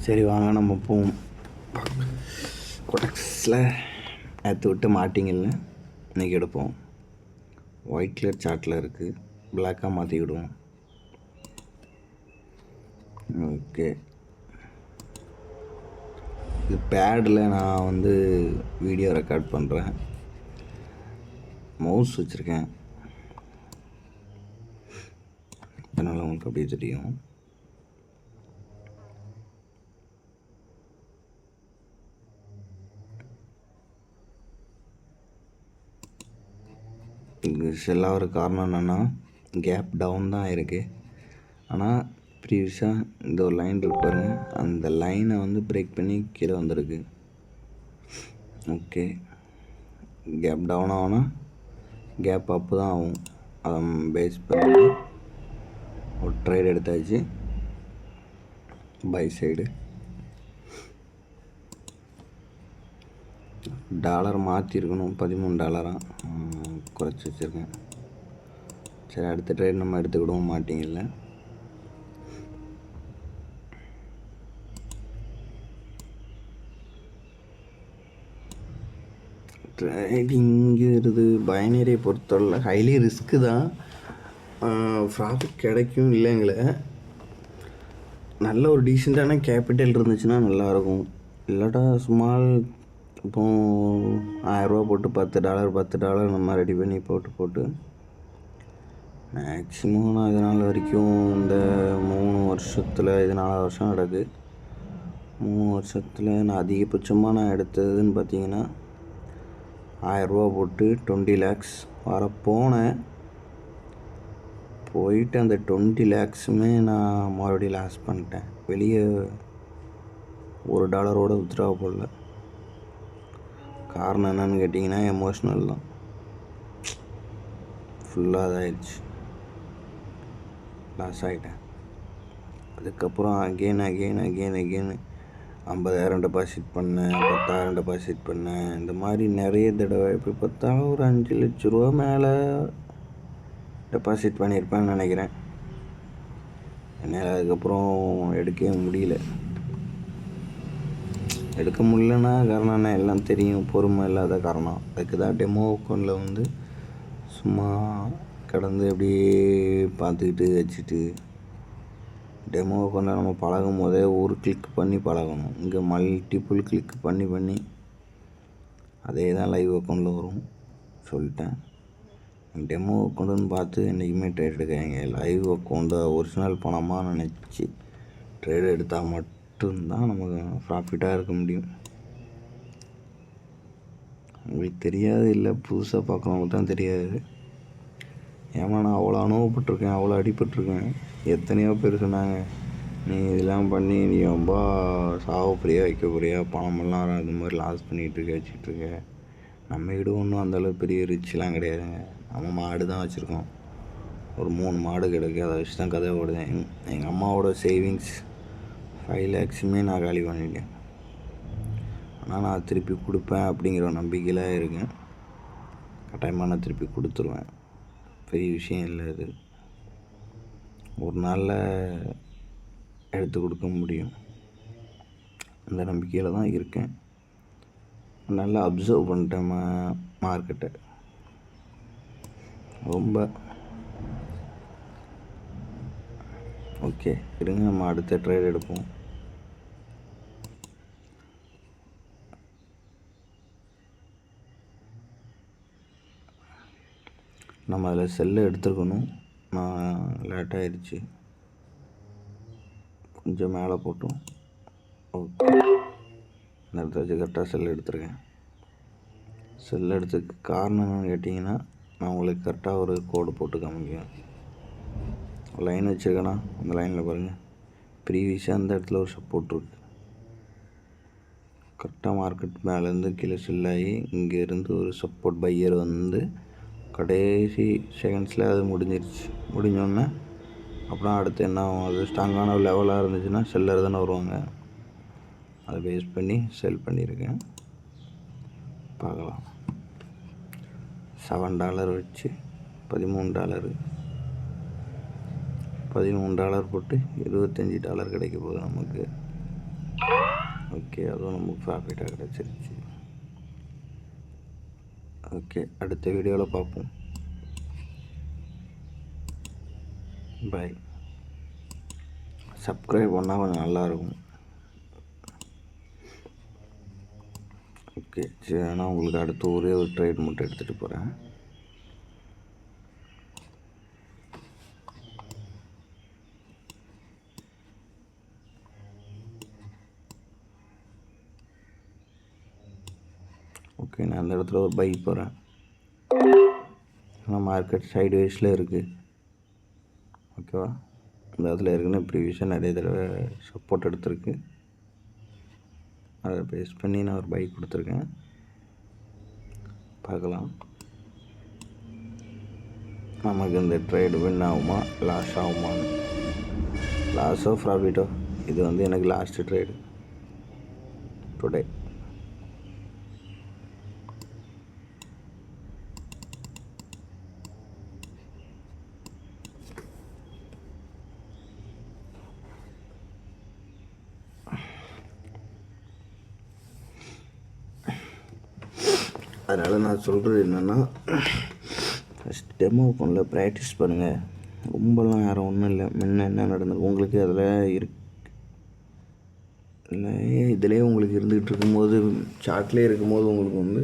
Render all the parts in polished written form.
சரி வாங்க நம்ம போவோம். கொடக்ஸில் நேற்று விட்டு மாட்டிங்கல்ல, இன்றைக்கி எடுப்போம். ஒயிட் கலர் சார்ட்டில் இருக்குது, பிளாக்காக மாற்றி விடுவோம். ஓகே, இது பேடில் நான் வீடியோ ரெக்கார்ட் பண்ணுறேன். மவுஸ் வச்சுருக்கேன், அதனால் உங்களுக்கு அப்படியே தெரியும். இது செல்லாக ஒரு காரணம் என்னென்னா, கேப் டவுன் தான் ஆகிருக்கு. ஆனால் ப்ரீவியஸாக இந்த ஒரு லைன் இருக்கு பாருங்க, அந்த லைனை பிரேக் பண்ணி கீழே வந்திருக்கு. ஓகே, கேப் டவுன் ஆகுனா கேப் அப்பு தான் ஆகும். அதை பேஸ் பண்ணி ஒரு ட்ரேட் எடுத்தாச்சு. பை சைடு டாலர் மாற்றிருக்கணும், $13 குறைச்சி வச்சுருக்கேன். சரி, அடுத்த ட்ரேட் நம்ம எடுத்துக்கிடவும் மாட்டிங்கல்ல. ட்ரேடிங்கிறது பைனரியை பொறுத்தவரை ஹைலி ரிஸ்க்கு தான். ப்ராஃபிட் கிடைக்கும் இல்லைங்களே. நல்ல ஒரு டீசெண்டான கேபிட்டல் இருந்துச்சுன்னா நல்லாயிருக்கும். இல்லாட்டா ஸ்மால் இப்போது $1000 போட்டு $10 நம்ம ரெடி பண்ணி போட்டு மேக்ஸிமம் நான் இதனால் வரைக்கும் இந்த 3 வருஷத்தில், இது 4 வருஷம் நடக்குது. 3 வருஷத்தில் நான் அதிகபட்சமாக நான் எடுத்ததுன்னு பார்த்தீங்கன்னா $1000 போட்டு 20 lakhs போனேன். போயிட்டு அந்த 20 lakhsமே நான் மறுபடியும் லாஸ் பண்ணிட்டேன். வெளியே $1 வித்ட்ரா போடல. காரணம் என்னன்னு கேட்டிங்கன்னா, எமோஷ்னல் தான். ஃபுல்லாக இதாகிடுச்சு, லாஸ் ஆகிட்டேன். அதுக்கப்புறம் அகெயின் 50,000 டெபாசிட் பண்ணேன், 10,000 டெபாசிட் பண்ணேன். இந்த மாதிரி நிறைய தடவை இப்போ பார்த்தாலும் ஒரு 5 லட்ச ரூபா மேலே டெபாசிட் பண்ணியிருப்பேன்னு நினைக்கிறேன். என்னால் அதுக்கப்புறம் எடுக்கவே முடியல. எடுக்க முடியலன்னா காரணம் என்ன, எல்லாம் தெரியும், பொறுமை இல்லாத காரணம். அதுக்கு தான் டெமோ அக்கௌண்ட்டில் சும்மா கடந்து அப்படியே பார்த்துக்கிட்டு வச்சுட்டு, டெமோ அக்கௌண்ட்டில் நம்ம பழகும் போதே ஒரு கிளிக் பண்ணி பழகணும். இங்கே மல்டிப்புள் கிளிக் பண்ணி அதே தான் லைவ் அக்கௌண்ட்டில் வரும். சொல்லிட்டேன், டெமோ அக்கௌண்ட்டுன்னு பார்த்து என்றைக்குமே ட்ரேட் எடுக்காங்க. லைவ் அக்கௌண்ட்டை ஒரிஜினல் பணமாக நினச்சி ட்ரேட் எடுத்தால் மட்டும்தான் நமக்கு ப்ராஃபிட்டாக இருக்க முடியும். உங்களுக்கு தெரியாது, இல்லை புதுசாக பார்க்குறவங்களுக்கு தான் தெரியாது. ஏன்னா நான் அவ்வளோ அனுபவப்பட்டிருக்கேன், அவ்வளோ அடிபட்டிருக்கேன். எத்தனையோ பேர் சொன்னாங்க, நீ இதெல்லாம் பண்ணி நீ ரொம்ப சாவ போறியா, வைக்க போறியா, பணமெல்லாம் அது மாதிரி லாஸ் பண்ணிகிட்ருக்க, வச்சுட்ருக்க. நம்ம வீடு ஒன்றும் அந்தளவுக்கு பெரிய ரிச்லாம் கிடையாதுங்க. நம்ம மாடு தான் வச்சுருக்கோம், ஒரு 3 மாடு கிடக்கு. அதை வச்சு தான் கதை ஓடுதேன். எங்கள் அம்மாவோட சேவிங்ஸ் 5 lakhsமே நான் காலி பண்ணிட்டேன். ஆனால் நான் திருப்பி கொடுப்பேன் அப்படிங்கிற நம்பிக்கையில் இருக்கேன். கட்டாயமாக நான் திருப்பி கொடுத்துருவேன். பெரிய விஷயம் இல்லை இது, ஒரு நாளில் எடுத்து கொடுக்க முடியும். அந்த நம்பிக்கையில் தான் இருக்கேன். நல்லா அப்சர்வ் பண்ணிட்டேன் மார்க்கெட்டை ரொம்ப. ஓகே, இருங்க, நம்ம அடுத்த ட்ரேட் எடுப்போம். நம்ம அதில் செல்லை எடுத்துருக்கணும். நான் லேட் ஆகிடுச்சு, கொஞ்சம் மேலே போட்டோம். ஓகே, இந்த இடத்துல வச்சு கரெக்டாக செல் எடுத்துருக்கேன். செல் எடுத்துக்கு காரணம் என்னன்னு கேட்டிங்கன்னா, நான் உங்களுக்கு கரெக்டாக ஒரு கோடு போட்டு காமிக்கிறேன். லைன் வச்சுருக்கேன்னா அந்த லைனில் பாருங்கள், ப்ரீவியஸாக அந்த இடத்துல ஒரு சப்போர்ட் இருக்குது. கரெக்டாக மார்க்கெட் மேலேருந்து கீழே செல்லாகி இங்கேருந்து ஒரு சப்போர்ட் பையர் கடைசி செகண்ட்ஸில் அது முடிஞ்சோடனே அப்புறம் அடுத்து என்ன ஆகும், அது ஸ்ட்ராங்கான லெவலாக இருந்துச்சுன்னா செல்லர் தானே வருவாங்க. அதை பேஸ் பண்ணி செல் பண்ணியிருக்கேன். பார்க்கலாம், $7 வச்சு $13 போட்டு $25 கிடைக்க போகுது நமக்கு. ஓகே, அதுவும் நமக்கு ப்ராஃபிட்டாக கிடச்சிருச்சு. ஓகே, அடுத்த வீடியோவில் பார்ப்போம். பாய். சப்ஸ்கிரைப் பண்ணால் கொஞ்சம் நல்லாயிருக்கும். ஓகே, சரி. ஆனால் உங்களுக்கு அடுத்து ஒரே ஒரு ட்ரேட் மட்டும் எடுத்துகிட்டு போகிறேன். ஓகே, நான் அந்த இடத்துல ஒரு பைக் போகிறேன். ஆனால் மார்க்கெட் சைடு வைஸில் இருக்குது. ஓகேவா? இந்த இடத்துல இருக்குன்னு ப்ரீவியஸாக நிறைய தடவை சப்போர்ட் எடுத்திருக்கு. அதை பேஸ் பண்ணி நான் ஒரு பைக் கொடுத்துருக்கேன். பார்க்கலாம் நமக்கு இந்த ட்ரேடு வின் ஆகுமா லாஸ் ஆகுமான்னு. லாஸோ ப்ராஃபிட்டோ, இது வந்து எனக்கு லாஸ்ட்டு ட்ரேடு டுடே. அதனால் நான் சொல்கிறது என்னென்னா, ஃபஸ்ட் டெமோ ஃபோனில் ப்ராக்டிஸ் பண்ணுங்கள். ரொம்பலாம் யாரும் ஒன்றும் இல்லை. முன்ன என்ன நடந்தது உங்களுக்கு அதில் இல்லை, இதிலே உங்களுக்கு இருந்துக்கிட்டு இருக்கும்போது, சார்ட்லேயே இருக்கும்போது உங்களுக்கு வந்து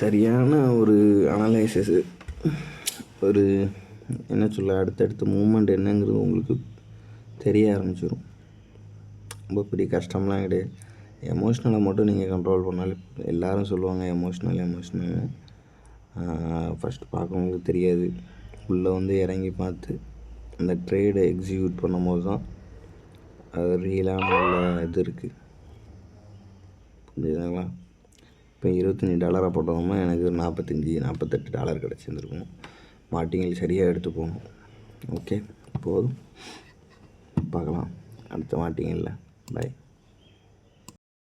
சரியான ஒரு அனலைசிஸு, ஒரு என்ன சொல்ல, அடுத்தடுத்த மூமெண்ட் என்னங்கிறது உங்களுக்கு தெரிய ஆரம்பிச்சிடும். ரொம்ப பெரிய கஷ்டம்லாம் கிடையாது. எமோஷ்னலை மட்டும் நீங்கள் கண்ட்ரோல் பண்ணாலே, எல்லோரும் சொல்லுவாங்க எமோஷ்னல்னு. ஃபஸ்ட்டு பார்க்கவங்களுக்கு தெரியாது. உள்ளே வந்து இறங்கி பார்த்து அந்த ட்ரேடை எக்ஸிக்யூட் பண்ணும்போது தான் அது ரியலான இது இருக்குது. புரியுதுங்களா? இப்போ $25 போட்டோம்னா எனக்கு $45-48 கிடச்சிருந்துருக்கும். மார்ட்டிங்கள் சரியாக எடுத்து போகணும். ஓகே, போதும். பார்க்கலாம் அடுத்த மார்ட்டிங்களில். பாய்.